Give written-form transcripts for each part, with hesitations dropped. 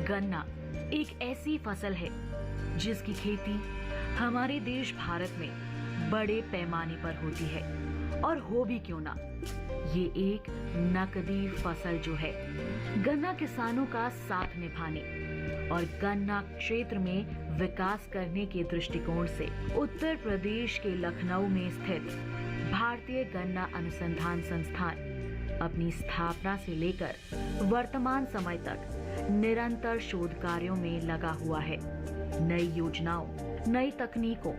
गन्ना एक ऐसी फसल है जिसकी खेती हमारे देश भारत में बड़े पैमाने पर होती है, और हो भी क्यों ना, ये एक नकदी फसल जो है गन्ना किसानों का साथ निभाने और गन्ना क्षेत्र में विकास करने के दृष्टिकोण से उत्तर प्रदेश के लखनऊ में स्थित भारतीय गन्ना अनुसंधान संस्थान अपनी स्थापना से लेकर वर्तमान समय तक निरंतर शोध कार्यों में लगा हुआ है। नई योजनाओं, नई तकनीकों,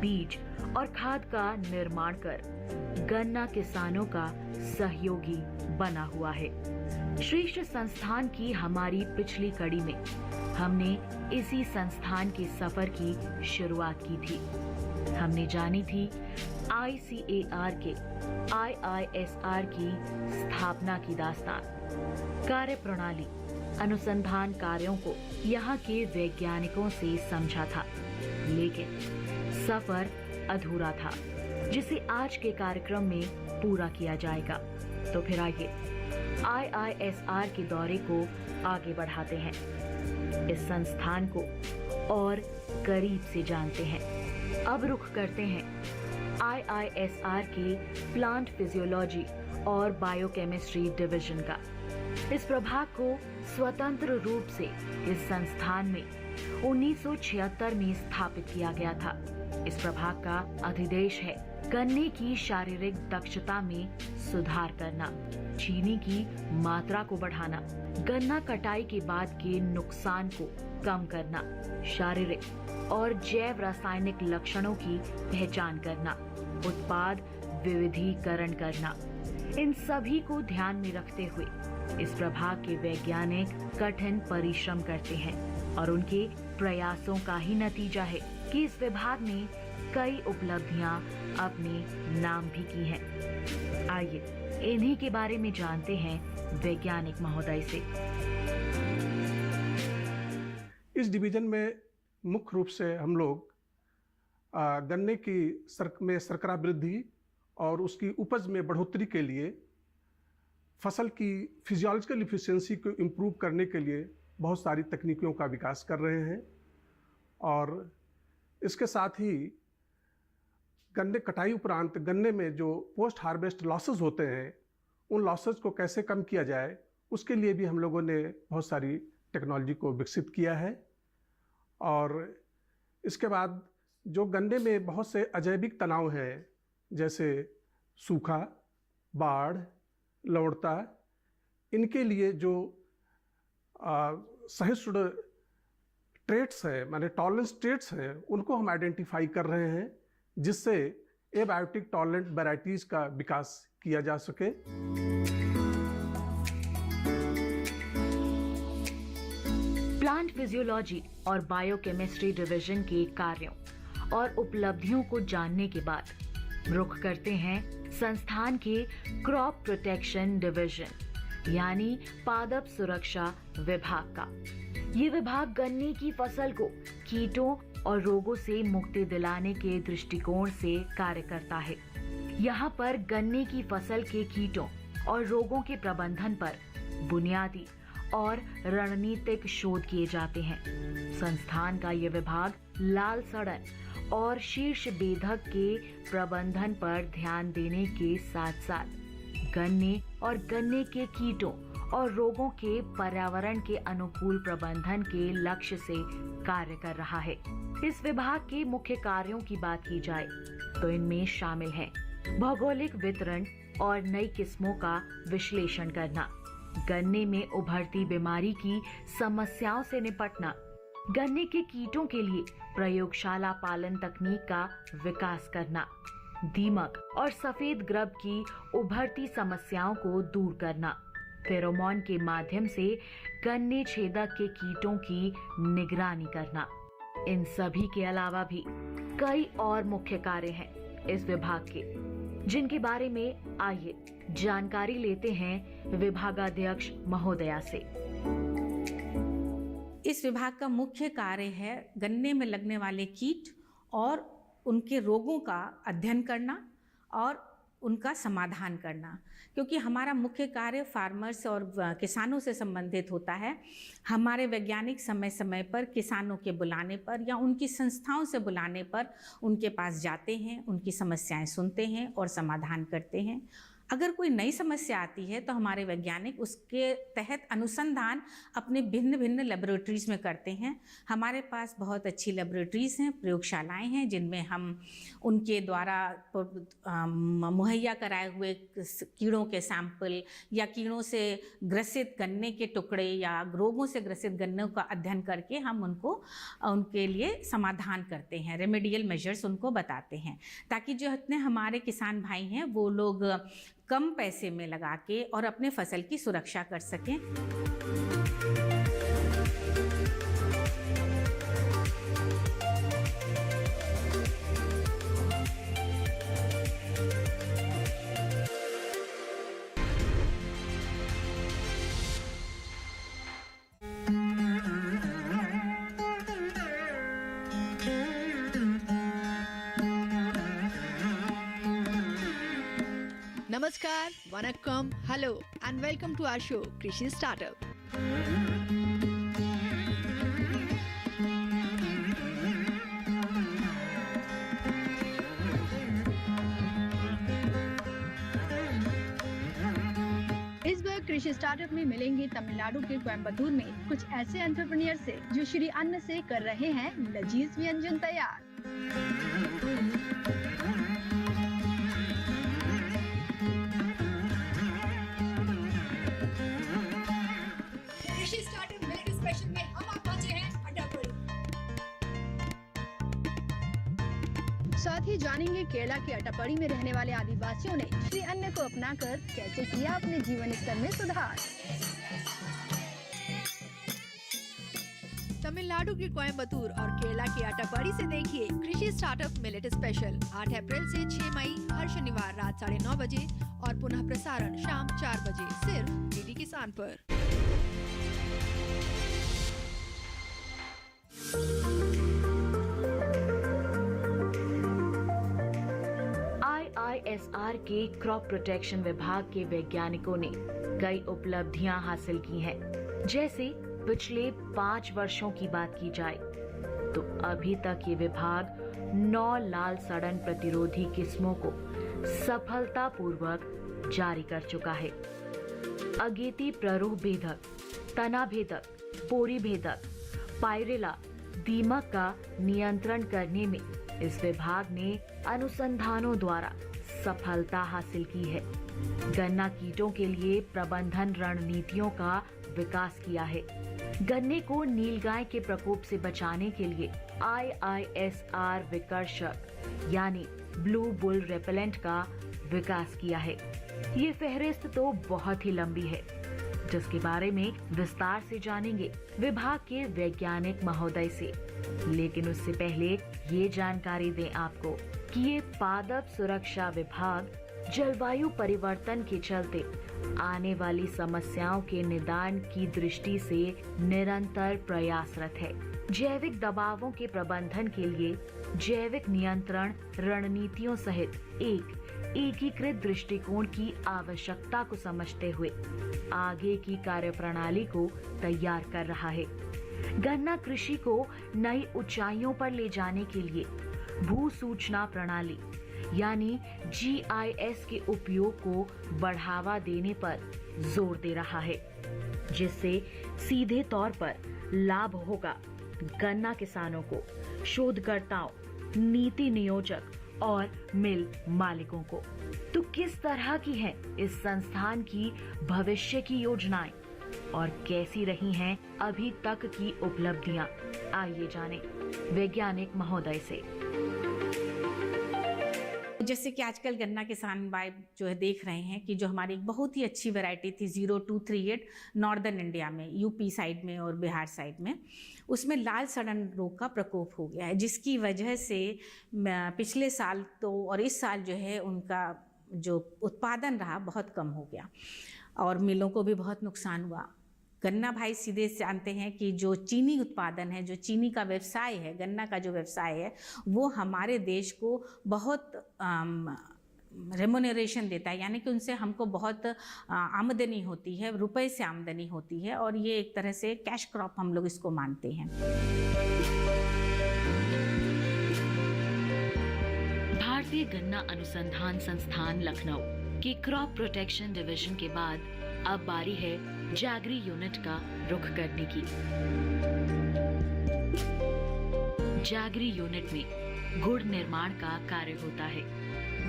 बीज और खाद का निर्माण कर गन्ना किसानों का सहयोगी बना हुआ है। श्रेष्ठ संस्थान की हमारी पिछली कड़ी में हमने इसी संस्थान के सफर की शुरुआत की थी। हमने जानी थी ICAR के IISR की स्थापना की दास्तान, कार्यप्रणाली, अनुसंधान कार्यों को यहाँ के वैज्ञानिकों से समझा था, लेकिन सफर अधूरा था जिसे आज के कार्यक्रम में पूरा किया जाएगा। तो फिर आइए IISR के दौरे को आगे बढ़ाते हैं, इस संस्थान को और करीब से जानते हैं। अब रुख करते हैं IISR के प्लांट फिजियोलॉजी और बायोकेमिस्ट्री डिवीजन का। इस प्रभाग को स्वतंत्र रूप से इस संस्थान में 1976 में स्थापित किया गया था। इस प्रभाग का अधिदेश है गन्ने की शारीरिक दक्षता में सुधार करना, चीनी की मात्रा को बढ़ाना, गन्ना कटाई के बाद के नुकसान को कम करना, शारीरिक और जैव रासायनिक लक्षणों की पहचान करना, उत्पाद विविधीकरण करना। इन सभी को ध्यान में रखते हुए इस प्रभाग के वैज्ञानिक कठिन परिश्रम करते हैं और उनके प्रयासों का ही नतीजा है कि इस विभाग ने कई उपलब्धियां अपने नाम भी की हैं। आइए इन्हीं के बारे में जानते हैं वैज्ञानिक महोदय से। इस डिवीजन में मुख्य रूप से हम लोग गन्ने की शर्करा वृद्धि और उसकी उपज में बढ़ोतरी के लिए फसल की फिजियोलॉजिकल इफिशिएंसी को इम्प्रूव करने के लिए बहुत सारी तकनीकों का विकास कर रहे हैं, और इसके साथ ही गन्ने कटाई उपरांत गन्ने में जो पोस्ट हार्वेस्ट लॉसेस होते हैं, उन लॉसेस को कैसे कम किया जाए, उसके लिए भी हम लोगों ने बहुत सारी टेक्नोलॉजी को विकसित किया है। और इसके बाद जो गन्ने में बहुत से अजैविक तनाव हैं, जैसे सूखा, बाढ़, लवणता, इनके लिए जो सहिष्णु ट्रेट्स हैं, माने टॉलरेंस ट्रेट्स हैं, उनको हम आइडेंटिफाई कर रहे हैं, जिससे एबायोटिक टॉलरेंट वैरायटीज का विकास किया जा सके। प्लांट फिजियोलॉजी और बायोकेमिस्ट्री डिवीजन के कार्यों और उपलब्धियों को जानने के बाद रुख करते हैं संस्थान के क्रॉप प्रोटेक्शन डिवीजन यानी पादप सुरक्षा विभाग का। ये विभाग गन्ने की फसल को कीटों और रोगों से मुक्ति दिलाने के दृष्टिकोण से कार्य करता है। यहाँ पर गन्ने की फसल के कीटों और रोगों के प्रबंधन पर बुनियादी और रणनीतिक शोध किए जाते हैं। संस्थान का ये विभाग लाल सड़न और शीर्ष बेधक के प्रबंधन पर ध्यान देने के साथ साथ गन्ने और गन्ने के कीटों और रोगों के पर्यावरण के अनुकूल प्रबंधन के लक्ष्य से कार्य कर रहा है। इस विभाग के मुख्य कार्यों की बात की जाए तो इनमें शामिल है भौगोलिक वितरण और नई किस्मों का विश्लेषण करना, गन्ने में उभरती बीमारी की समस्याओं से निपटना, गन्ने के कीटों के लिए प्रयोगशाला पालन तकनीक का विकास करना, दीमक और सफेद ग्रब की उभरती समस्याओं को दूर करना, फेरोमोन के माध्यम से गन्ने छेदक के कीटों की निगरानी करना। इन सभी के अलावा भी कई और मुख्य कार्य हैं इस विभाग के, जिनके बारे में आइए जानकारी लेते हैं विभागाध्यक्ष महोदया से। इस विभाग का मुख्य कार्य है गन्ने में लगने वाले कीट और उनके रोगों का अध्ययन करना और उनका समाधान करना, क्योंकि हमारा मुख्य कार्य फार्मर्स और किसानों से संबंधित होता है। हमारे वैज्ञानिक समय समय पर किसानों के बुलाने पर या उनकी संस्थाओं से बुलाने पर उनके पास जाते हैं, उनकी समस्याएं सुनते हैं और समाधान करते हैं। अगर कोई नई समस्या आती है तो हमारे वैज्ञानिक उसके तहत अनुसंधान अपने भिन्न भिन्न लेबोरेटरीज में करते हैं। हमारे पास बहुत अच्छी लेबोरेटरीज हैं, प्रयोगशालाएं हैं, जिनमें हम उनके द्वारा मुहैया कराए हुए कीड़ों के सैंपल या कीड़ों से ग्रसित गन्ने के टुकड़े या रोगों से ग्रसित गन्नों का अध्ययन करके हम उनके लिए समाधान करते हैं, रेमेडियल मेजर्स उनको बताते हैं, ताकि जो इतने हमारे किसान भाई हैं वो लोग कम पैसे में लगा के और अपने फसल की सुरक्षा कर सकें। Namaskar, Vanakkam, hello and welcome to our show Krishi Startup. इस बार कृषि स्टार्टअप में मिलेंगे तमिलनाडु के कोयम्बटूर में कुछ ऐसे एंटरप्रेन्योर से जो श्री अन्न से कर रहे हैं लजीज व्यंजन तैयार। साथ ही जानेंगे केरला के अटापड़ी में रहने वाले आदिवासियों ने श्री अन्न को अपनाकर कैसे किया अपने जीवन स्तर में सुधार। तमिलनाडु के कोयम्बटूर और केरला के अटापड़ी से देखिए कृषि स्टार्टअप मिलेट स्पेशल 8 अप्रैल से 6 मई हर शनिवार रात 9:30 बजे और पुनः प्रसारण शाम 4 बजे सिर्फ डीडी किसान पर। IISR के क्रॉप प्रोटेक्शन विभाग के वैज्ञानिकों ने कई उपलब्धियां हासिल की हैं। जैसे पिछले 5 वर्षों की बात की जाए तो अभी तक ये विभाग 9 लाल सड़न प्रतिरोधी किस्मों को सफलतापूर्वक जारी कर चुका है। अगेती प्ररोह भेदक, तना भेदक, पोरी भेदक, पायरेला, दीमक का नियंत्रण करने में इस विभाग ने अनुसंधानों द्वारा सफलता हासिल की है। गन्ना कीटों के लिए प्रबंधन रणनीतियों का विकास किया है। गन्ने को नीलगाय के प्रकोप से बचाने के लिए IISR विकर्षक यानी ब्लू बुल रेपेलेंट का विकास किया है। ये फहरिस्त तो बहुत ही लंबी है, जिसके बारे में विस्तार से जानेंगे विभाग के वैज्ञानिक महोदय से। लेकिन उससे पहले ये जानकारी दें आपको कि ये पादप सुरक्षा विभाग जलवायु परिवर्तन के चलते आने वाली समस्याओं के निदान की दृष्टि से निरंतर प्रयासरत है। जैविक दबावों के प्रबंधन के लिए जैविक नियंत्रण रणनीतियों सहित एक एकीकृत दृष्टिकोण की आवश्यकता को समझते हुए आगे की कार्यप्रणाली को तैयार कर रहा है। गन्ना कृषि को नई ऊंचाइयों पर ले जाने के लिए भू सूचना प्रणाली यानी GIS के उपयोग को बढ़ावा देने पर जोर दे रहा है, जिससे सीधे तौर पर लाभ होगा गन्ना किसानों को, शोधकर्ताओं, नीति नियोजक और मिल मालिकों को। तो किस तरह की है इस संस्थान की भविष्य की योजनाएं और कैसी रही हैं अभी तक की उपलब्धियां, आइए जानें वैज्ञानिक महोदय से। जैसे कि आजकल गन्ना किसान भाई जो है देख रहे हैं कि जो हमारी एक बहुत ही अच्छी वैरायटी थी 0238 नॉर्दर्न इंडिया में, यूपी साइड में और बिहार साइड में, उसमें लाल सड़न रोग का प्रकोप हो गया है, जिसकी वजह से पिछले साल तो और इस साल जो है उनका जो उत्पादन रहा बहुत कम हो गया और मिलों को भी बहुत नुकसान हुआ। गन्ना भाई सीधे जानते हैं कि जो चीनी उत्पादन है, जो चीनी का व्यवसाय है, गन्ना का जो व्यवसाय है, वो हमारे देश को बहुत रेमोनरेशन देता है, यानी कि उनसे हमको बहुत आमदनी होती है, रुपए से आमदनी होती है, और ये एक तरह से कैश क्रॉप हम लोग इसको मानते हैं। भारतीय गन्ना अनुसंधान संस्थान लखनऊ के क्रॉप प्रोटेक्शन डिवीजन के बाद अब बारी है जैगरी यूनिट का रुख करने की। जैगरी यूनिट में गुड़ निर्माण का कार्य होता है।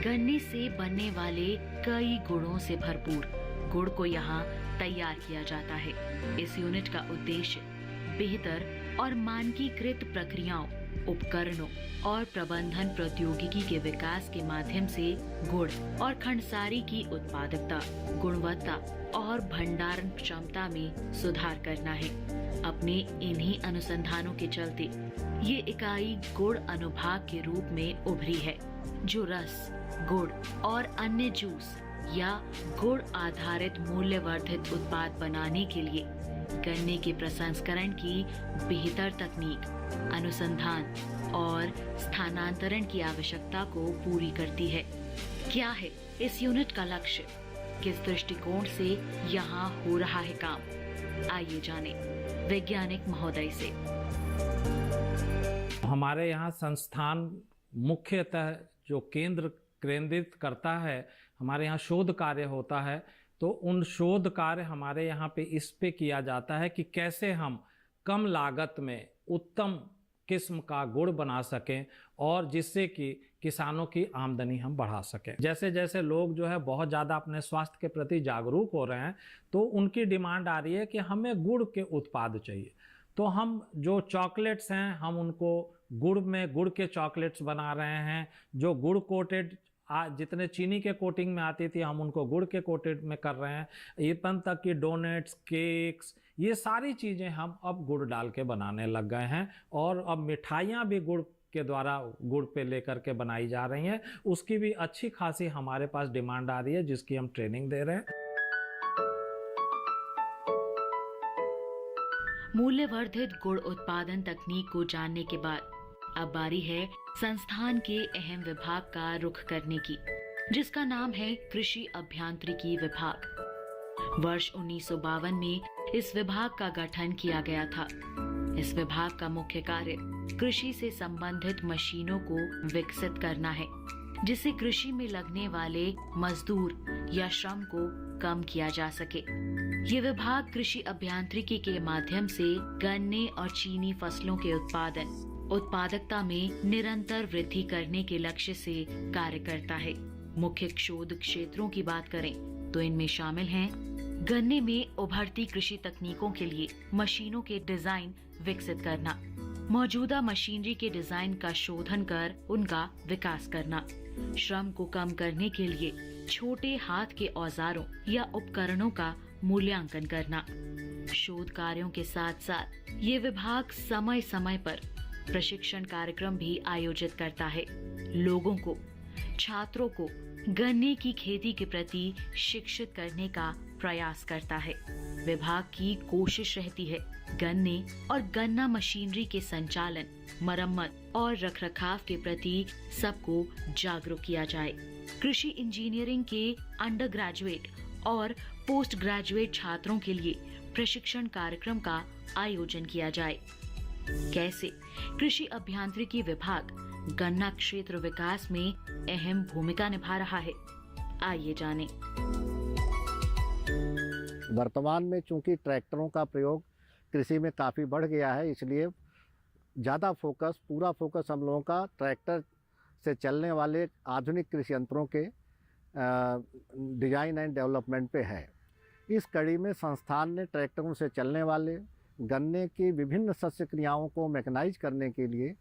गन्ने से बनने वाले कई गुणों से भरपूर गुड़ को यहाँ तैयार किया जाता है। इस यूनिट का उद्देश्य बेहतर और मानकीकृत प्रक्रियाओं, उपकरणों और प्रबंधन प्रौद्योगिकी के विकास के माध्यम से गुड़ और खंडसारी की उत्पादकता, गुणवत्ता और भंडारण क्षमता में सुधार करना है। अपने इन्हीं अनुसंधानों के चलते ये इकाई गुड़ अनुभाग के रूप में उभरी है, जो रस, गुड़ और अन्य जूस या गुड़ आधारित मूल्यवर्धित उत्पाद बनाने के लिए गन्ने के प्रसंस्करण की बेहतर तकनीक, अनुसंधान और स्थानांतरण की आवश्यकता को पूरी करती है। क्या है इस यूनिट का लक्ष्य? किस दृष्टिकोण से यहाँ हो रहा है काम? आइए जाने वैज्ञानिक महोदय से। हमारे यहाँ संस्थान मुख्यतः जो केंद्र केंद्रित करता है, हमारे यहाँ शोध कार्य होता है, तो उन शोध कार्य हमारे यहाँ पे इस पे किया जाता है कि कैसे हम कम लागत में उत्तम किस्म का गुड़ बना सकें और जिससे कि किसानों की आमदनी हम बढ़ा सकें। जैसे जैसे लोग जो है बहुत ज़्यादा अपने स्वास्थ्य के प्रति जागरूक हो रहे हैं, तो उनकी डिमांड आ रही है कि हमें गुड़ के उत्पाद चाहिए। तो हम जो चॉकलेट्स हैं, हम उनको गुड़ में गुड़ के चॉकलेट्स बना रहे हैं। जो गुड़ कोटेड जितने चीनी के कोटिंग में आती थी, हम उनको गुड़ के कोटेड में कर रहे हैं। इवन तक कि डोनेट्स, केक्स, ये सारी चीज़ें हम अब गुड़ डाल के बनाने लग गए हैं। और अब मिठाइयाँ भी गुड़ के द्वारा गुड़ पे लेकर के बनाई जा रही हैं। उसकी भी अच्छी खासी हमारे पास डिमांड आ रही है, जिसकी हम ट्रेनिंग दे रहे हैं। मूल्यवर्धित गुड़ उत्पादन तकनीक को जानने के बाद अब बारी है संस्थान के अहम विभाग का रुख करने की, जिसका नाम है कृषि अभियांत्रिकी विभाग। वर्ष 1952 में इस विभाग का गठन किया गया था। इस विभाग का मुख्य कार्य कृषि से संबंधित मशीनों को विकसित करना है, जिससे कृषि में लगने वाले मजदूर या श्रम को कम किया जा सके। ये विभाग कृषि अभियांत्रिकी के माध्यम से गन्ने और चीनी फसलों के उत्पादकता में निरंतर वृद्धि करने के लक्ष्य से कार्य करता है। मुख्य शोध क्षेत्रों की बात करें तो इनमें शामिल हैं गन्ने में उभरती कृषि तकनीकों के लिए मशीनों के डिजाइन विकसित करना, मौजूदा मशीनरी के डिजाइन का शोधन कर उनका विकास करना, श्रम को कम करने के लिए छोटे हाथ के औजारों या उपकरणों का मूल्यांकन करना। शोध कार्यों के साथ साथ ये विभाग समय समय पर प्रशिक्षण कार्यक्रम भी आयोजित करता है। लोगों को, छात्रों को गन्ने की खेती के प्रति शिक्षित करने का प्रयास करता है। विभाग की कोशिश रहती है गन्ने और गन्ना मशीनरी के संचालन, मरम्मत और रखरखाव के प्रति सबको जागरूक किया जाए। कृषि इंजीनियरिंग के अंडर ग्रेजुएट और पोस्ट ग्रेजुएट छात्रों के लिए प्रशिक्षण कार्यक्रम का आयोजन किया जाए। कैसे कृषि अभियांत्रिकी विभाग गन्ना क्षेत्र विकास में अहम भूमिका निभा रहा है, आइए जानें। वर्तमान में चूंकि ट्रैक्टरों का प्रयोग कृषि में काफ़ी बढ़ गया है, इसलिए ज़्यादा पूरा फोकस हम लोगों का ट्रैक्टर से चलने वाले आधुनिक कृषि यंत्रों के डिजाइन एंड डेवलपमेंट पे है। इस कड़ी में संस्थान ने ट्रैक्टरों से चलने वाले गन्ने की विभिन्न शस्य क्रियाओं को मैकेनाइज करने के लिए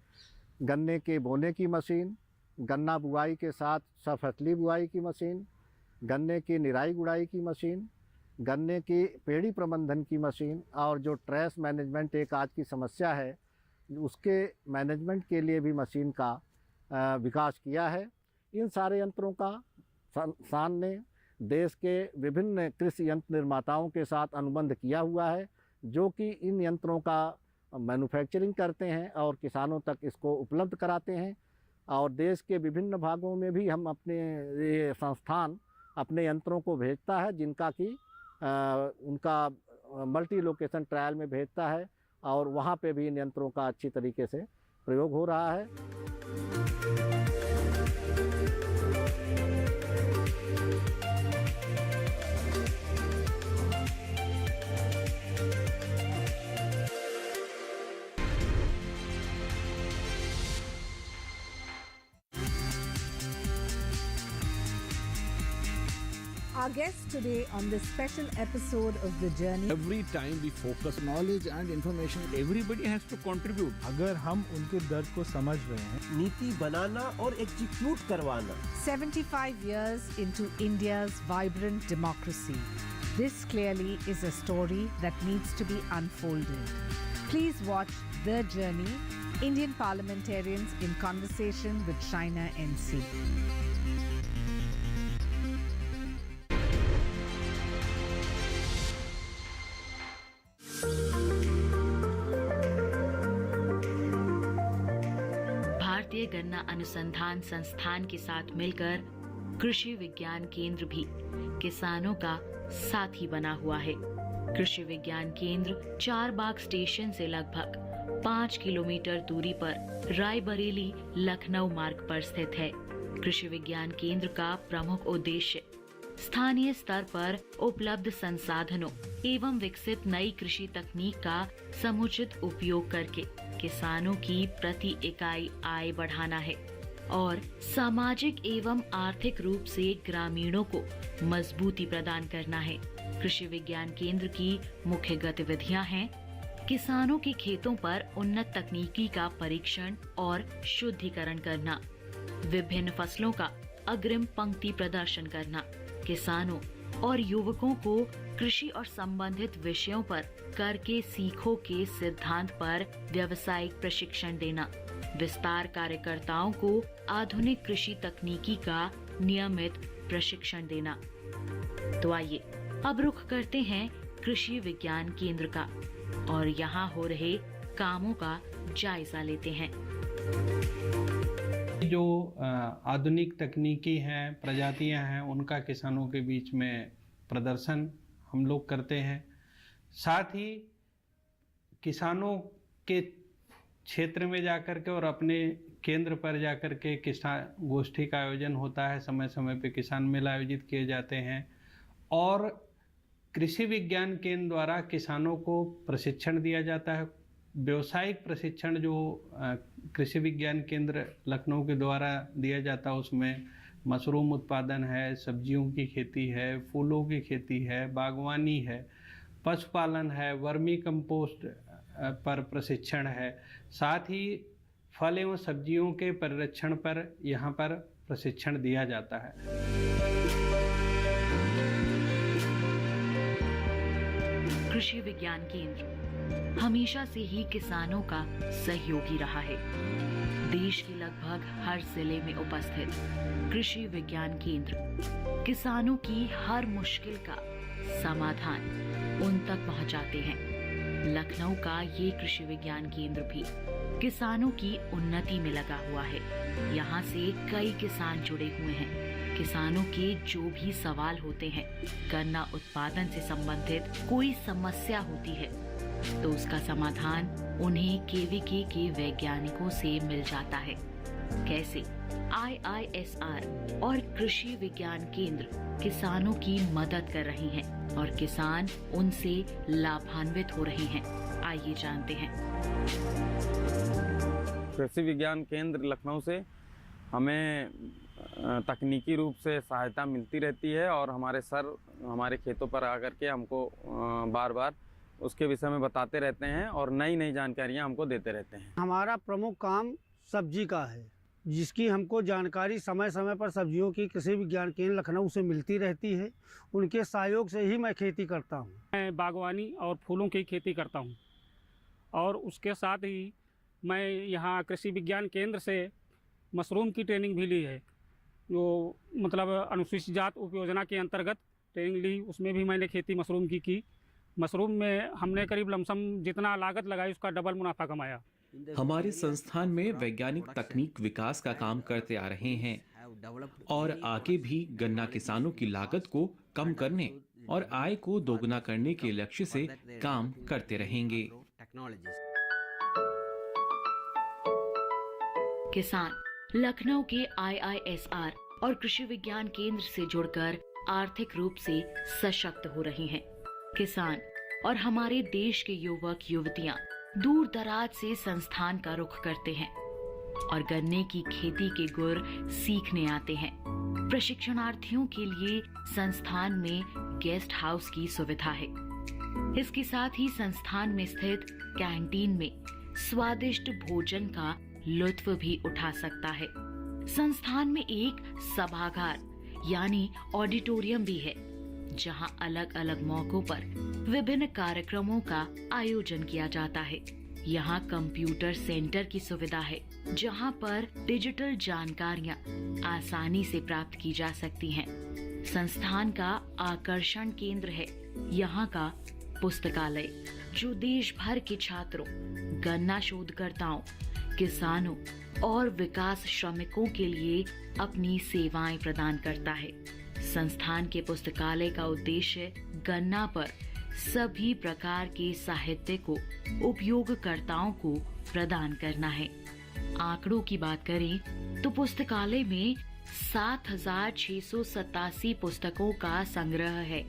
गन्ने के बोने की मशीन, गन्ना बुआई के साथ सफसली बुआई की मशीन, गन्ने की निराई गुड़ाई की मशीन, गन्ने की पेड़ी प्रबंधन की मशीन और जो ट्रेस मैनेजमेंट एक आज की समस्या है, उसके मैनेजमेंट के लिए भी मशीन का विकास किया है। इन सारे यंत्रों का संस्थान ने देश के विभिन्न कृषि यंत्र निर्माताओं के साथ अनुबंध किया हुआ है, जो कि इन यंत्रों का मैन्युफैक्चरिंग करते हैं और किसानों तक इसको उपलब्ध कराते हैं। और देश के विभिन्न भागों में भी हम अपने ये संस्थान अपने यंत्रों को भेजता है, जिनका कि उनका मल्टी लोकेशन ट्रायल में भेजता है और वहाँ पे भी इन यंत्रों का अच्छी तरीके से प्रयोग हो रहा है। Our guest today on this special episode of The Journey. Every time we focus knowledge and information, everybody has to contribute. अगर हम उनके दर्द को समझ रहे हैं, नीति बनाना और एग्जीक्यूट करवाना। 75 years into India's vibrant democracy. This clearly is a story that needs to be unfolded. Please watch The Journey, Indian parliamentarians in conversation with Shaina NC. भारतीय गन्ना अनुसंधान संस्थान के साथ मिलकर कृषि विज्ञान केंद्र भी किसानों का साथी बना हुआ है। कृषि विज्ञान केंद्र चारबाग स्टेशन से लगभग 5 किलोमीटर दूरी पर रायबरेली लखनऊ मार्ग पर स्थित है। कृषि विज्ञान केंद्र का प्रमुख उद्देश्य स्थानीय स्तर पर उपलब्ध संसाधनों एवं विकसित नई कृषि तकनीक का समुचित उपयोग करके किसानों की प्रति इकाई आय बढ़ाना है और सामाजिक एवं आर्थिक रूप से ग्रामीणों को मजबूती प्रदान करना है। कृषि विज्ञान केंद्र की मुख्य गतिविधियां हैं किसानों के खेतों पर उन्नत तकनीकी का परीक्षण और शुद्धिकरण करना, विभिन्न फसलों का अग्रिम पंक्ति प्रदर्शन करना, किसानों और युवकों को कृषि और संबंधित विषयों पर कर के सीखो के सिद्धांत पर व्यावसायिक प्रशिक्षण देना, विस्तार कार्यकर्ताओं को आधुनिक कृषि तकनीकी का नियमित प्रशिक्षण देना। तो आइए अब रुख करते हैं कृषि विज्ञान केंद्र का और यहाँ हो रहे कामों का जायजा लेते हैं। जो आधुनिक तकनीकी हैं, प्रजातियां हैं, उनका किसानों के बीच में प्रदर्शन हम लोग करते हैं। साथ ही किसानों के क्षेत्र में जाकर के और अपने केंद्र पर जाकर के किसान गोष्ठी का आयोजन होता है। समय समय पे किसान मेला आयोजित किए जाते हैं और कृषि विज्ञान केंद्र द्वारा किसानों को प्रशिक्षण दिया जाता है। व्यावसायिक प्रशिक्षण जो कृषि विज्ञान केंद्र लखनऊ के द्वारा दिया जाता है उसमें मशरूम उत्पादन है, सब्जियों की खेती है, फूलों की खेती है, बागवानी है, पशुपालन है, वर्मी कंपोस्ट पर प्रशिक्षण है। साथ ही फल एवं सब्जियों के परिरक्षण पर यहाँ पर प्रशिक्षण दिया जाता है। कृषि विज्ञान केंद्र हमेशा से ही किसानों का सहयोगी रहा है। देश के लगभग हर जिले में उपस्थित कृषि विज्ञान केंद्र किसानों की हर मुश्किल का समाधान उन तक पहुंचाते हैं। लखनऊ का ये कृषि विज्ञान केंद्र भी किसानों की उन्नति में लगा हुआ है। यहाँ से कई किसान जुड़े हुए हैं। किसानों के जो भी सवाल होते हैं, गन्ना उत्पादन से संबंधित कोई समस्या होती है तो उसका समाधान उन्हें केवीके के वैज्ञानिकों से मिल जाता है। कैसे IISR और कृषि विज्ञान केंद्र किसानों की मदद कर रहे हैं और किसान उनसे लाभान्वित हो रहे हैं, आइए जानते हैं। कृषि विज्ञान केंद्र लखनऊ से हमें तकनीकी रूप से सहायता मिलती रहती है और हमारे सर हमारे खेतों पर आकर के हमको बार बार उसके विषय में बताते रहते हैं और नई नई जानकारियां हमको देते रहते हैं। हमारा प्रमुख काम सब्जी का है, जिसकी हमको जानकारी समय समय पर सब्जियों की कृषि विज्ञान केंद्र लखनऊ से मिलती रहती है। उनके सहयोग से ही मैं खेती करता हूँ। मैं बागवानी और फूलों की खेती करता हूँ और उसके साथ ही मैं यहाँ कृषि विज्ञान केंद्र से मशरूम की ट्रेनिंग भी ली है, जो मतलब अनुसूचित जात उपयोजना के अंतर्गत ट्रेनिंग ली। उसमें भी मैंने खेती मशरूम की मशरूम में हमने करीब लमसम जितना लागत लगाई उसका डबल मुनाफा कमाया। हमारे संस्थान में वैज्ञानिक तकनीक विकास का काम करते आ रहे हैं और आगे भी गन्ना किसानों की लागत को कम करने और आय को दोगुना करने के लक्ष्य से काम करते रहेंगे। किसान लखनऊ के IISR और कृषि विज्ञान केंद्र से जुड़कर आर्थिक रूप से सशक्त हो रहे हैं। किसान और हमारे देश के युवक युवतियां दूर दराज से संस्थान का रुख करते हैं और गन्ने की खेती के गुर सीखने आते हैं। प्रशिक्षणार्थियों के लिए संस्थान में गेस्ट हाउस की सुविधा है। इसके साथ ही संस्थान में स्थित कैंटीन में स्वादिष्ट भोजन का लुत्फ भी उठा सकता है। संस्थान में एक सभागार यानी ऑडिटोरियम भी है, जहां अलग अलग मौकों पर विभिन्न कार्यक्रमों का आयोजन किया जाता है। यहाँ कंप्यूटर सेंटर की सुविधा है, जहां पर डिजिटल जानकारियां आसानी से प्राप्त की जा सकती हैं। संस्थान का आकर्षण केंद्र है यहाँ का पुस्तकालय, जो देश भर के छात्रों, गन्ना शोधकर्ताओं, किसानों और विकास श्रमिकों के लिए अपनी सेवाएं प्रदान करता है। संस्थान के पुस्तकालय का उद्देश्य गन्ना पर सभी प्रकार के साहित्य को उपयोगकर्ताओं को प्रदान करना है। आंकड़ों की बात करें तो पुस्तकालय में 7,687 पुस्तकों का संग्रह है।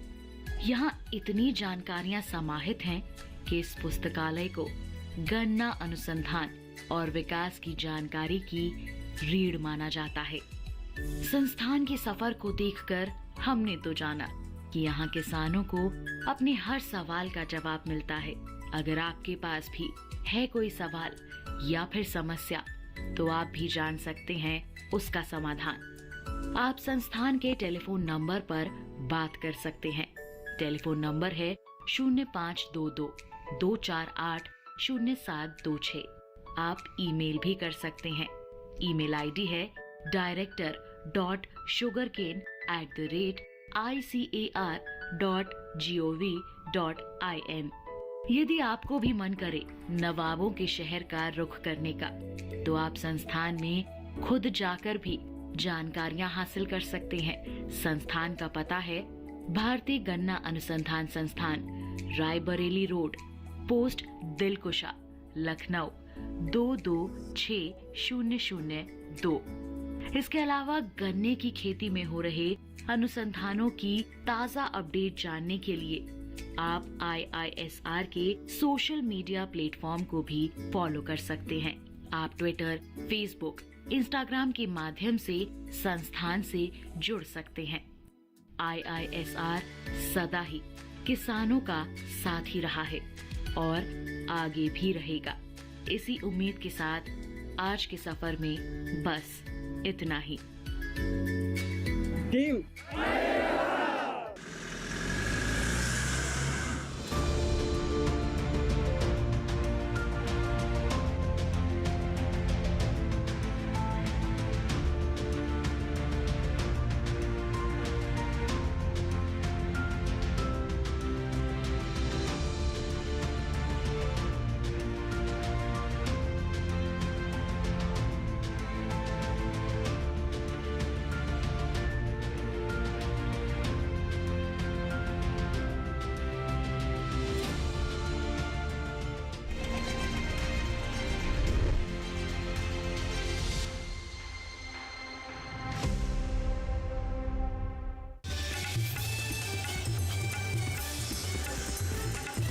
यहाँ इतनी जानकारियाँ समाहित हैं कि इस पुस्तकालय को गन्ना अनुसंधान और विकास की जानकारी की रीढ़ माना जाता है। संस्थान के सफर को देखकर हमने तो जाना कि यहाँ किसानों को अपने हर सवाल का जवाब मिलता है। अगर आपके पास भी है कोई सवाल या फिर समस्या, तो आप भी जान सकते हैं उसका समाधान। आप संस्थान के टेलीफोन नंबर पर बात कर सकते हैं। टेलीफोन नंबर है 0522-248-0726। आप ईमेल भी कर सकते हैं। ईमेल आईडी है director.sugarcane@icar.gov.in। यदि आपको भी मन करे नवाबों के शहर का रुख करने का, तो आप संस्थान में खुद जाकर भी जानकारियां हासिल कर सकते हैं। संस्थान का पता है भारतीय गन्ना अनुसंधान संस्थान, रायबरेली रोड, पोस्ट दिलकुशा, लखनऊ 226002। इसके अलावा गन्ने की खेती में हो रहे अनुसंधानों की ताज़ा अपडेट जानने के लिए आप IISR के सोशल मीडिया प्लेटफॉर्म को भी फॉलो कर सकते हैं। आप ट्विटर, फेसबुक, इंस्टाग्राम के माध्यम से संस्थान से जुड़ सकते हैं। IISR सदा ही किसानों का साथ ही रहा है और आगे भी रहेगा। इसी उम्मीद के साथ आज के सफर में बस इतना ही। टीम